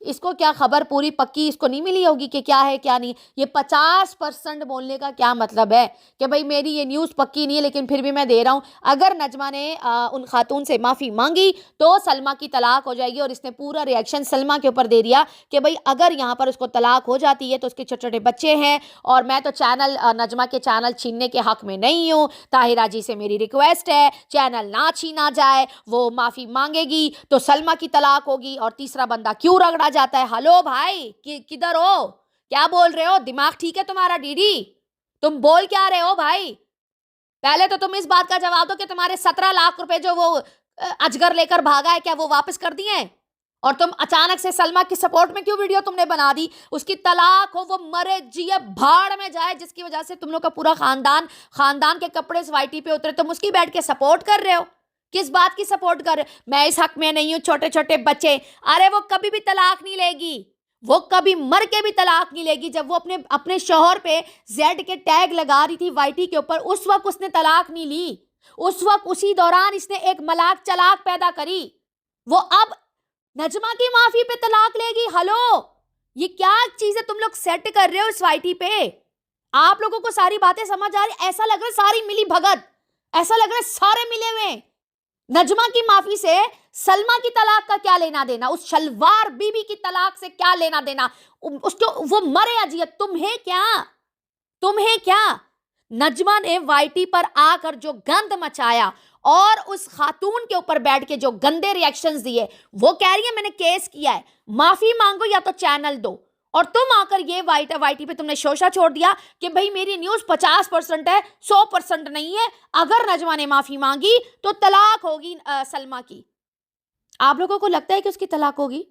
اس کو کیا خبر پوری پکی اس کو نہیں ملی ہوگی کہ کیا ہے کیا نہیں. یہ 50% بولنے کا کیا مطلب ہے کہ بھائی میری یہ نیوز پکی نہیں ہے لیکن پھر بھی میں دے رہا ہوں. اگر نجمہ نے ان خاتون سے معافی مانگی تو سلمیٰ کی طلاق ہو جائے گی. اور اس نے پورا ریئیکشن سلمیٰ کے اوپر دے دیا کہ بھائی اگر یہاں پر اس کو طلاق ہو جاتی ہے تو اس کے چھوٹے چھوٹے بچے ہیں اور میں تو چینل نجمہ کے چینل چھیننے کے حق میں نہیں ہوں. طاہرہ جی سے میری ریکویسٹ ہے چینل نہ چھینا جائے, وہ معافی مانگے گی تو سلمیٰ کی طلاق ہوگی. اور تیسرا بندہ کیوں رگڑا جاتا ہے؟ ہلو بھائی کدھر ہو؟ کیا بول رہے ہو؟ دماغ ٹھیک ہے تمہارا ڈی ڈی؟ تم بول کیا رہے ہو بھائی؟ پہلے تو تم اس بات کا جواب دو کہ تمہارے 17 لاکھ روپے جو وہ اجگر لے کر بھاگا ہے کیا وہ واپس کر دیے ہیں؟ اور تم اچانک سے سلمیٰ کی سپورٹ میں کیوں ویڈیو تم نے بنا دی؟ اس کی طلاق ہو, وہ مرے جیے بھاڑ میں جائے, جس کی وجہ سے تم لوگ کا پورا خاندان کے کپڑے اس وائی ٹی پہ اترے, تم اس کی بیٹھ کے سپورٹ کر رہے ہو. کس بات کی سپورٹ کر رہے ہو؟ میں اس حق میں نہیں ہوں. چھوٹے چھوٹے بچے, ارے وہ کبھی بھی طلاق نہیں لے گی, وہ کبھی مر کے بھی طلاق نہیں لے گی. جب وہ اپنے شوہر پہ زیڈ کے ٹیگ لگا رہی تھی وائی ٹی کے اوپر, اس وقت اس نے طلاق نہیں لی. اس وقت اسی دوران اس نے ایک ملاک چلاک پیدا کری. وہ اب نجمہ کی معافی پہ طلاق لے گی؟ ہلو, یہ کیا چیزیں تم لوگ سیٹ کر رہے ہو اس وائی ٹی پہ؟ آپ لوگوں کو ساری باتیں سمجھ آ رہی؟ ایسا لگ رہا ہے ساری ملی بھگت, ایسا لگ رہا ہے سارے ملے ہوئے. نجمہ کی معافی سے سلمیٰ کی طلاق کا کیا لینا دینا؟ اس شلوار بی بی کی طلاق سے کیا لینا دینا؟ اس کو وہ مرے اجیت, تمہیں کیا؟ نجمہ نے وائی ٹی پر آ کر جو گند مچایا اور اس خاتون کے اوپر بیٹھ کے جو گندے ریئیکشنز دیے, وہ کہہ رہی ہے میں نے کیس کیا ہے, معافی مانگو یا تو چینل دو. اور تم آ کر یہ وائی ٹی پہ تم نے شوشہ چھوڑ دیا کہ بھئی میری نیوز 50% ہے, 100% نہیں ہے. اگر نجمہ نے معافی مانگی تو طلاق ہوگی سلمیٰ کی. آپ لوگوں کو لگتا ہے کہ اس کی طلاق ہوگی,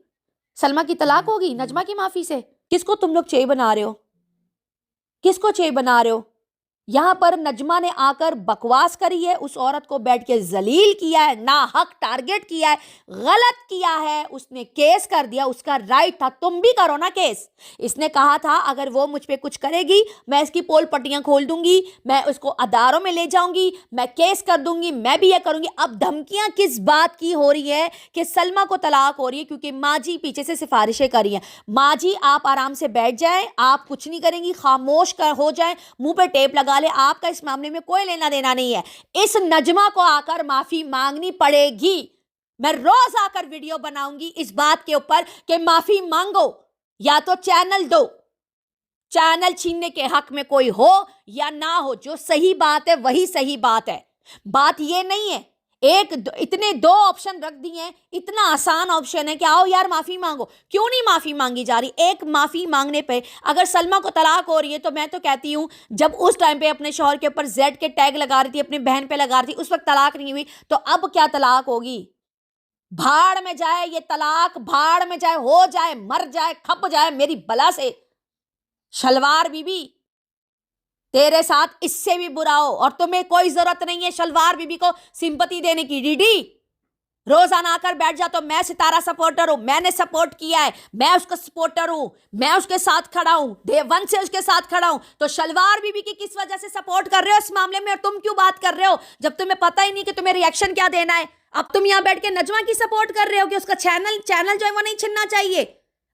سلمیٰ کی طلاق ہوگی نجمہ کی معافی سے؟ کس کو تم لوگ چے بنا رہے ہو؟ کس کو چے بنا رہے ہو؟ یہاں پر نجمہ نے آ کر بکواس کری ہے, اس عورت کو بیٹھ کے ذلیل کیا ہے, ناحق ٹارگٹ کیا ہے, غلط کیا ہے. اس نے کیس کر دیا, اس کا رائٹ تھا, تم بھی کرو نا کیس. اس نے کہا تھا اگر وہ مجھ پہ کچھ کرے گی میں اس کی پول پٹیاں کھول دوں گی, میں اس کو اداروں میں لے جاؤں گی, میں کیس کر دوں گی, میں بھی یہ کروں گی. اب دھمکیاں کس بات کی ہو رہی ہے کہ سلمیٰ کو طلاق ہو رہی ہے؟ کیونکہ ماں جی پیچھے سے سفارشیں کری ہیں. ماں جی آپ آرام سے بیٹھ جائیں, آپ کچھ نہیں کریں گی, خاموش ہو جائیں, منہ پہ ٹیپ لگا لے, آپ کا اس معاملے میں کوئی لینا دینا نہیں ہے. اس نجمہ کو آ کر معافی مانگنی پڑے گی. میں روز آ کر ویڈیو بناؤں گی اس بات کے اوپر کہ معافی مانگو یا تو چینل دو. چینل چھیننے کے حق میں کوئی ہو یا نہ ہو, جو صحیح بات ہے وہی صحیح بات ہے. بات یہ نہیں ہے اتنے دو آپشن رکھ دیے ہیں, اتنا آسان آپشن ہے کہ آؤ یار معافی مانگو. کیوں نہیں معافی مانگی جا رہی؟ ایک معافی مانگنے پہ اگر سلمیٰ کو طلاق ہو رہی ہے تو میں تو کہتی ہوں جب اس ٹائم پہ اپنے شوہر کے اوپر زیڈ کے ٹیگ لگا رہی تھی, اپنی بہن پہ لگا رہی تھی, اس وقت طلاق نہیں ہوئی, تو اب کیا طلاق ہوگی؟ بھاڑ میں جائے یہ طلاق, بھاڑ میں جائے, ہو جائے, مر جائے, کھپ جائے میری بلا سے. شلوار بی بی تیرے ساتھ اس سے بھی برا ہو, اور تمہیں کوئی ضرورت نہیں ہے شلوار بی بی کو سمپتی دینے کی. ڈی ڈی روزانہ آ کر بیٹھ جا تو میں ستارہ سپورٹر ہوں, میں نے سپورٹ کیا ہے, میں اس کا سپورٹر ہوں, میں اس کے ساتھ کھڑا ہوں, ڈے ون سے اس کے ساتھ کھڑا ہوں. تو شلوار بی بی کی کس وجہ سے سپورٹ کر رہے ہو اس معاملے میں, اور تم کیوں بات کر رہے ہو جب تمہیں پتہ ہی نہیں کہ تمہیں ریئیکشن کیا دینا ہے؟ اب تم یہاں بیٹھ کے نجمہ کی سپورٹ کر رہے ہو کہ اس کا چینل جو ہے وہ نہیں چھننا چاہیے.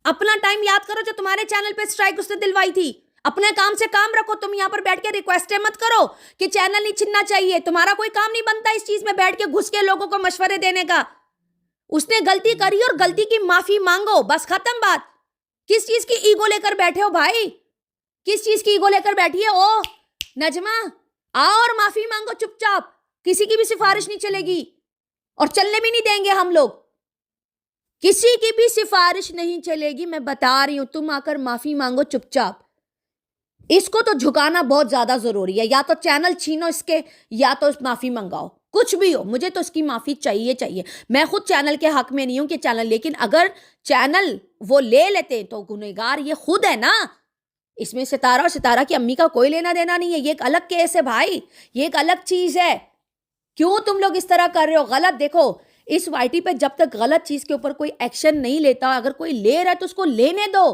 اپنا ٹائم یاد کرو جو تمہارے چینل پہ اسٹرائک اس نے دلوائی تھی. اپنے کام سے کام رکھو, تم یہاں پر بیٹھ کے ریکویسٹیں مت کرو کہ چینل نہیں چھننا چاہیے. تمہارا کوئی کام نہیں بنتا اس چیز میں بیٹھ کے گھس کے لوگوں کو مشورے دینے کا. اس نے غلطی کری اور غلطی کی معافی مانگو, بس ختم بات. کس چیز کی ایگو لے کر بیٹھے ہو بھائی؟ کس چیز کی ایگو لے کر بیٹھی ہے؟ او نجمہ آؤ اور معافی مانگو چپ چاپ, کسی کی بھی سفارش نہیں چلے گی اور چلنے بھی نہیں دیں گے ہم لوگ. کسی کی بھی سفارش نہیں چلے گی, میں بتا رہی ہوں. تم آ کر معافی مانگو چپ چاپ. اس کو تو جھکانا بہت زیادہ ضروری ہے, یا تو چینل چھینو اس کے یا تو معافی منگاؤ, کچھ بھی ہو. مجھے تو اس کی معافی چاہیے. میں خود چینل کے حق میں نہیں ہوں کہ چینل, لیکن اگر چینل وہ لے لیتے تو گنہگار یہ خود ہے نا. اس میں ستارہ اور ستارہ کی امی کا کوئی لینا دینا نہیں ہے. یہ ایک الگ کیس ہے بھائی, یہ ایک الگ چیز ہے. کیوں تم لوگ اس طرح کر رہے ہو؟ غلط. دیکھو اس وائی ٹی پہ جب تک غلط چیز کے اوپر کوئی ایکشن نہیں لیتا, اگر کوئی لے رہا ہے تو اس کو لینے دو.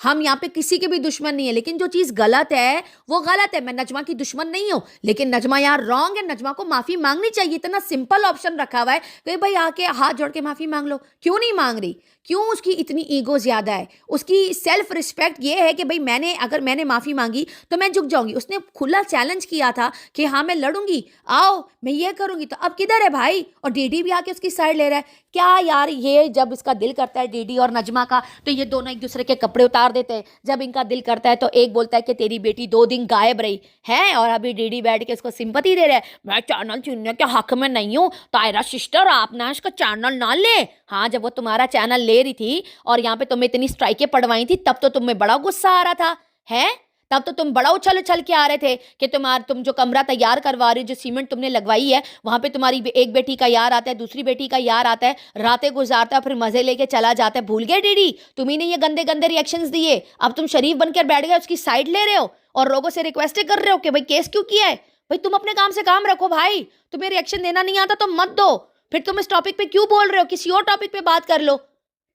ہم یہاں پہ کسی کے بھی دشمن نہیں ہے، لیکن جو چیز غلط ہے وہ غلط ہے. میں نجمہ کی دشمن نہیں ہوں، لیکن نجمہ یار رانگ ہے. نجمہ کو معافی مانگنی چاہیے. اتنا سمپل آپشن رکھا ہوا ہے کہ بھائی آ کے ہاتھ جوڑ کے معافی مانگ لو. کیوں نہیں مانگ رہی؟ کیوں اس کی اتنی ایگو زیادہ ہے؟ اس کی سیلف رسپیکٹ یہ ہے کہ بھائی اگر میں نے معافی مانگی تو میں جھک جاؤں گی. اس نے کھلا چیلنج کیا تھا کہ ہاں میں لڑوں گی، آؤ میں یہ کروں گی. تو اب کدھر ہے بھائی؟ اور ڈی ڈی بھی آ کے اس کی سائڈ لے رہا ہے. کیا یار، یہ جب اس کا دل کرتا ہے ڈی ڈی اور نجمہ کا تو یہ دونوں ایک دوسرے کے کپڑے اتار دیتے ہیں. جب ان کا دل کرتا ہے تو ایک بولتا ہے کہ تیری بیٹی 2 دن غائب رہی ہے، اور ابھی ڈی ڈی بیٹھ کے اس کو سمپتی دے رہا ہے. میں چینل چننے کے حق میں نہیں ہوں، طاہرہ سسٹر آپ نے اس کا چینل نہ لے. ہاں، جب وہ تمہارا چینل لے رہی تھی اور یہاں پہ تمہیں اتنی اسٹرائکیں پڑوائی تھی تب تو تمہیں بڑا غصہ آ رہا تھا ہے. تب تو تم بڑا اچھل کے آ رہے تھے کہ تم جو کمرہ تیار کروا رہے ہو، جو سیمنٹ تم نے لگوائی ہے، وہاں پہ تمہاری ایک بیٹی کا یار آتا ہے، دوسری بیٹی کا یار آتا ہے، راتیں گزارتا ہے، پھر مزے لے کے چلا جاتا ہے. بھول گئے ڈیڈی؟ تمہیں نے یہ گندے گندے ریئیکشنز دیے. اب تم شریف بن کر بیٹھ گئے، اس کی سائڈ لے رہے ہو اور لوگوں سے ریکویسٹ کر رہے ہو کہ بھائی کیس کیوں کیا ہے. بھائی تم اپنے کام سے کام رکھو بھائی. تمہیں ریئیکشن دینا نہیں آتا تو مت دو. پھر تم اس ٹاپک پہ کیوں بول رہے ہو؟ کسی اور ٹاپک پہ بات کر لو.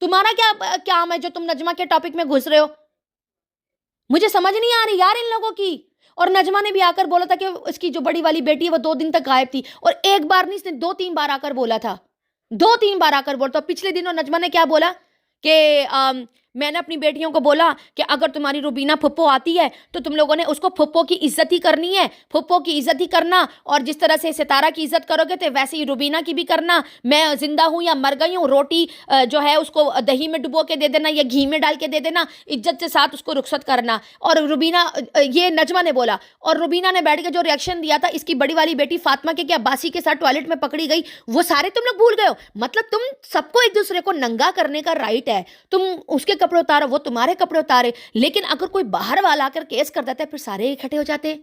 تمہارا کیا کام ہے جو تم نجمہ کے ٹاپک میں گھس رہے ہو؟ مجھے سمجھ نہیں آ رہی یار ان لوگوں کی. اور نجمہ نے بھی آ کر بولا تھا کہ اس کی جو بڑی والی بیٹی ہے وہ 2 دن تک غائب تھی، اور ایک بار نہیں، اس نے 2-3 بار آ کر بولا تھا. 2-3 بار آ کر بولتا. پچھلے دنوں نجمہ نے کیا بولا کہ میں نے اپنی بیٹیوں کو بولا کہ اگر تمہاری روبینہ پھپھو آتی ہے تو تم لوگوں نے اس کو پھپھو کی عزت ہی کرنی ہے، پھپھو کی عزت ہی کرنا، اور جس طرح سے ستارہ کی عزت کرو گے تو ویسے ہی روبینہ کی بھی کرنا. میں زندہ ہوں یا مر گئی ہوں، روٹی جو ہے اس کو دہی میں ڈبو کے دے دینا یا گھی میں ڈال کے دے دینا، عزت سے ساتھ اس کو رخصت کرنا. اور روبینہ، یہ نجمہ نے بولا، اور روبینہ نے بیٹھ کے جو ریئیکشن دیا تھا اس کی بڑی والی بیٹی فاطمہ کے کہ عباسی کے ساتھ ٹوائلٹ میں پکڑی گئی، وہ سارے تم لوگ بھول گئے ہو. مطلب تم سب کو ایک دوسرے کو ننگا کرنے کا رائٹ ہے. تم اس کے کپڑے اتارو، وہ تمہارے کپڑے اتارے، لیکن اگر کوئی باہر والا آ کر کیس کر دیتا ہے پھر سارے اکٹھے ہو جاتے ہیں.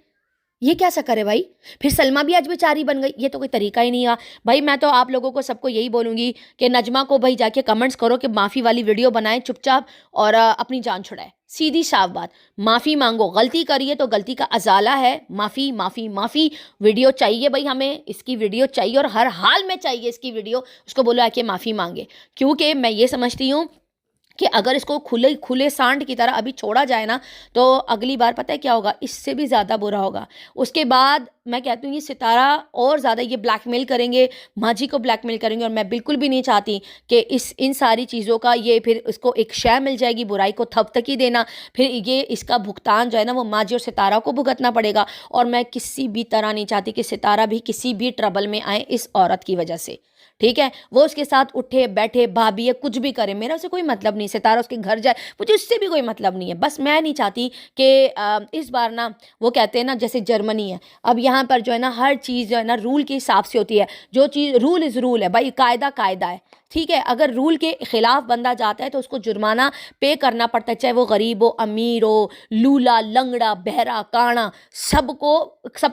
یہ کیسا کرے بھائی؟ پھر سلمہ بھی آج بیچاری بن گئی. یہ تو کوئی طریقہ ہی نہیں ہے بھائی. میں تو آپ لوگوں کو سب کو یہی بولوں گی کہ نجمہ کو بھائی جا کے کمنٹس کرو کہ معافی والی ویڈیو بنائیں چپ چاپ اور اپنی جان چھڑائے. سیدھی صاف بات. معافی مانگو. غلطی کریے تو غلطی کا ازالہ ہے. معافی معافی معافی. ویڈیو چاہیے بھائی، ہمیں اس کی ویڈیو چاہیے، اور ہر حال میں چاہیے اس کی ویڈیو. اس کو بولو کہ معافی مانگے، کیونکہ میں یہ سمجھتی ہوں کہ اگر اس کو کھلے سانڈ کی طرح ابھی چھوڑا جائے نا تو اگلی بار پتہ ہے کیا ہوگا؟ اس سے بھی زیادہ برا ہوگا. اس کے بعد میں کہتی ہوں یہ ستارہ اور زیادہ یہ بلیک میل کریں گے، ماجی کو بلیک میل کریں گے. اور میں بالکل بھی نہیں چاہتی کہ ان ساری چیزوں کا یہ پھر اس کو ایک شے مل جائے گی برائی کو تھپ تکی دینا، پھر یہ اس کا بھگتان جو ہے نا وہ ماجی اور ستارہ کو بھگتنا پڑے گا. اور میں کسی بھی طرح نہیں چاہتی کہ ستارہ بھی کسی بھی ٹربل میں آئے اس عورت کی وجہ سے. ٹھیک ہے، وہ اس کے ساتھ اٹھے بیٹھے بھابھی ہے کچھ بھی کرے، میرا اسے کوئی مطلب نہیں. ستارہ اس کے گھر جائے، مجھے اس سے بھی کوئی مطلب نہیں ہے. بس میں نہیں چاہتی کہ اس بار نا وہ کہتے ہیں نا جیسے جرمنی ہے، اب یہاں پر جو ہے نا ہر چیز جو ہے نا رول کے حساب سے ہوتی ہے. جو چیز رول از رول ہے بھائی، قاعدہ قاعدہ ہے. ٹھیک ہے، اگر رول کے خلاف بندہ جاتا ہے تو اس کو جرمانہ پے کرنا پڑتا ہے، چاہے وہ غریب ہو امیر ہو، لولا لنگڑا بہرا کانا، سب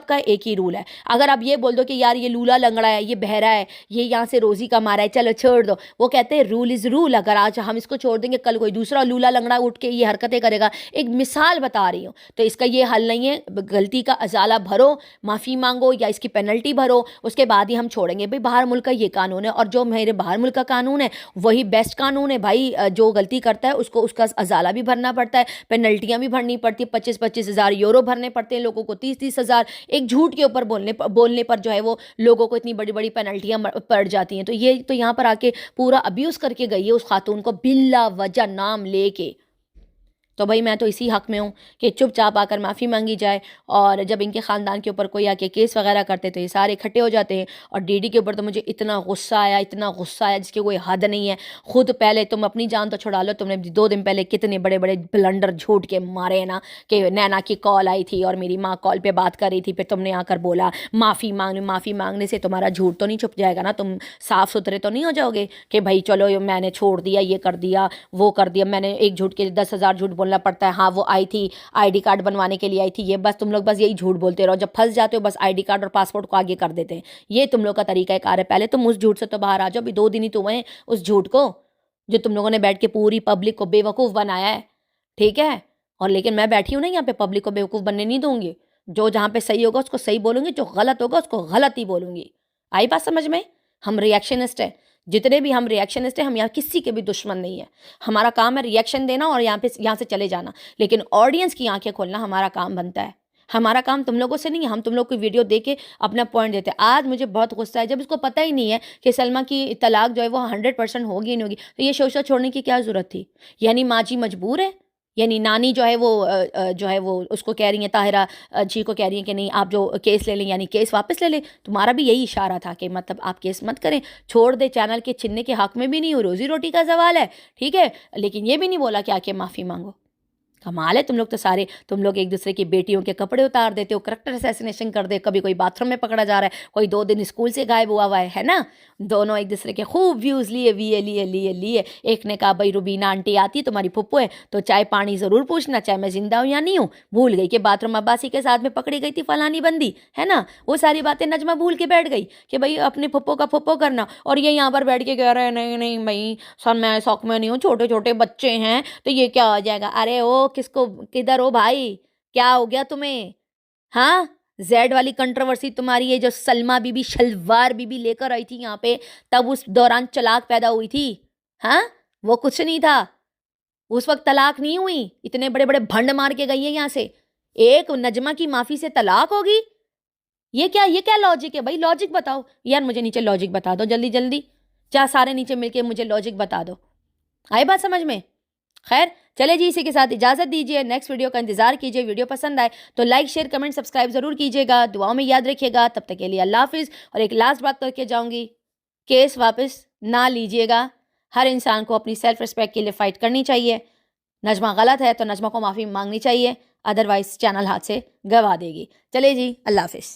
کا ایک ہی رول ہے. اگر آپ یہ بول دو کہ یار یہ لولا لنگڑا ہے، یہ بہرا ہے، یہ یہاں سے روزی کا مارا ہے، چلو چھوڑ دو، وہ کہتے ہیں رول از رول. اگر آج ہم اس کو چھوڑ دیں گے کل کوئی دوسرا لولا لنگڑا اٹھ کے یہ حرکتیں کرے گا. ایک مثال بتا رہی ہوں. تو اس کا یہ حل نہیں ہے. غلطی کا ازالہ بھرو، معافی مانگو یا اس کی پینلٹی بھرو، اس کے بعد ہی ہم چھوڑیں گے. بھائی باہر ملک کا یہ قانون ہے، اور جو میرے باہر ملک کا قانون ہے وہی بیسٹ قانون ہے بھائی. جو غلطی کرتا ہے اس کو اس کا ازالہ بھی بھرنا پڑتا ہے، پینلٹیاں بھی بھرنی پڑتی ہے. 25-25 ہزار یورو بھرنے پڑتے ہیں لوگوں کو، 30-30 ہزار. ایک جھوٹ کے اوپر بولنے پر جو ہے وہ لوگوں کو اتنی بڑی بڑی پینلٹیاں پڑ جاتی ہیں. تو یہ تو یہاں پر آ کے پورا ابیوز کر کے گئی ہے اس خاتون کو بلا وجہ نام لے کے. تو بھائی میں تو اسی حق میں ہوں کہ چپ چاپ آ کر معافی مانگی جائے. اور جب ان کے خاندان کے اوپر کوئی آ کے کیس وغیرہ کرتے تو یہ سارے اکٹھے ہو جاتے ہیں. اور ڈی ڈی کے اوپر تو مجھے اتنا غصہ آیا جس کی کوئی حد نہیں ہے. خود پہلے تم اپنی جان تو چھڑا لو، تم نے 2 دن پہلے کتنے بڑے بڑے بلنڈر جھوٹ کے مارے ہیں نا کہ نینا کی کال آئی تھی اور میری ماں کال پہ بات کر رہی تھی، پھر تم نے آ کر بولا معافی مانگنے سے تمہارا جھوٹ تو نہیں چھپ جائے گا نا، تم صاف ستھرے تو نہیں ہو جاؤ گے کہ بھائی چلو میں نے چھوڑ دیا، یہ کر دیا وہ کر دیا، میں نے ایک جھوٹ کے 10,000 جھوٹ بولنا پڑتا ہے. ہاں وہ آئی تھی آئی ڈی کارڈ بنوانے کے لیے آئی تھی، یہ بس تم لوگ بس یہی جھوٹ بولتے رہو. جب پھنس جاتے ہو بس آئی ڈی کارڈ اور پاسپورٹ کو آگے کر دیتے ہیں. یہ تم لوگ کا طریقہ کار ہے. پہلے تم اس جھوٹ سے تو باہر آ جاؤ. ابھی 2 دن ہی تو ہوئے ہیں اس جھوٹ کو جو تم لوگوں نے بیٹھ کے پوری پبلک کو بے وقوف بنایا ہے. ٹھیک ہے، اور لیکن میں بیٹھی ہوں نا یہاں پہ پبلک کو بے وقوف بننے نہیں دوں گی. جو جہاں پہ صحیح ہوگا اس کو صحیح بولوں گی، جو غلط ہوگا اس کو غلط ہی بولوں گی. آئی بات سمجھ میں؟ ہم ریئیکشنسٹ ہیں. جتنے بھی ہم ریئیکشنسٹ ہیں، ہم یہاں کسی کے بھی دشمن نہیں ہیں. ہمارا کام ہے ریئیکشن دینا اور یہاں سے چلے جانا، لیکن آڈینس کی آنکھیں کھولنا ہمارا کام بنتا ہے. ہمارا کام تم لوگوں سے نہیں ہے. ہم تم لوگ کی ویڈیو دیکھ کے اپنا پوائنٹ دیتے ہیں. آج مجھے بہت غصہ ہے جب اس کو پتہ ہی نہیں ہے کہ سلمیٰ کی طلاق جو ہے وہ 100% ہوگی نہیں ہوگی، تو یہ شوشہ چھوڑنے کی کیا ضرورت تھی؟ یعنی ماں جی مجبور ہے، یعنی نانی جو ہے وہ اس کو کہہ رہی ہیں، طاہرہ جی کو کہہ رہی ہیں کہ نہیں آپ جو کیس لے لیں، یعنی کیس واپس لے لیں. تمہارا بھی یہی اشارہ تھا کہ مطلب آپ کیس مت کریں، چھوڑ دے. چینل کے چھننے کے حق میں بھی نہیں ہو، روزی روٹی کا زوال ہے، ٹھیک ہے، لیکن یہ بھی نہیں بولا کہ آ کے معافی مانگو. کمال ہے تم لوگ تو سارے. تم لوگ ایک دوسرے کی بیٹیوں کے کپڑے اتار دیتے ہو، کریکٹر اسیسینیشن کر دے. کبھی کوئی باتھ روم میں پکڑا جا رہا ہے، کوئی 2 دن اسکول سے غائب ہوا ہے نا. دونوں ایک دوسرے کے خوب ویوز لیے. ایک نے کہا بھائی روبینہ آنٹی آتی تمہاری پھپھو ہے تو چائے پانی ضرور پوچھنا، چاہے میں زندہ ہوں یا نہیں ہوں. بھول گئی کہ باتھ روم عباسی کے ساتھ میں پکڑی گئی تھی فلانی بندی ہے نا. وہ ساری باتیں نجمہ بھول کے بیٹھ گئی کہ بھائی اپنے پھپھو کا پھپھو کرنا. اور یہ یہاں پر بیٹھ کے کہہ رہے ہیں نہیں بھائی سر میں شوق میں نہیں ہوں، چھوٹے چھوٹے بچے ہیں تو یہ کیا ہو جائے گا. ارے او کس کو کدھر ہو بھائی، کیا ہو گیا تمہیں؟ ہاں زیڈ والی کنٹروورسی تمہاری ہے جو سلمیٰ بی بی شلوار بی بی لے کر آئی تھی یہاں پہ، تب اس دوران طلاق پیدا ہوئی تھی. ہاں وہ کچھ نہیں تھا، اس وقت طلاق نہیں ہوئی. اتنے بڑے بڑے بھنڈ مار کے گئی ہے یہاں سے. ایک نجمہ کی معافی سے طلاق ہوگی؟ یہ کیا لاجک ہے بھائی؟ لاجک بتاؤ یار، مجھے نیچے لاجک بتا دو جلدی جلدی. کیا سارے نیچے مل کے مجھے لاجک بتا دو. آئی بات سمجھ میں؟ خیر چلے جی، اسی کے ساتھ اجازت دیجیے. نیکسٹ ویڈیو کا انتظار کیجیے. ویڈیو پسند آئے تو لائک شیئر کمنٹ سبسکرائب ضرور کیجیے گا. دعاؤں میں یاد رکھیے گا. تب تک کے لیے اللہ حافظ. اور ایک لاسٹ بات کر کے جاؤں گی، کیس واپس نہ لیجیے گا. ہر انسان کو اپنی سیلف ریسپیکٹ کے لیے فائٹ کرنی چاہیے. نجمہ غلط ہے تو نجمہ کو معافی مانگنی چاہیے، ادروائز چینل ہاتھ سے گوا دے گی. چلے جی اللہ حافظ.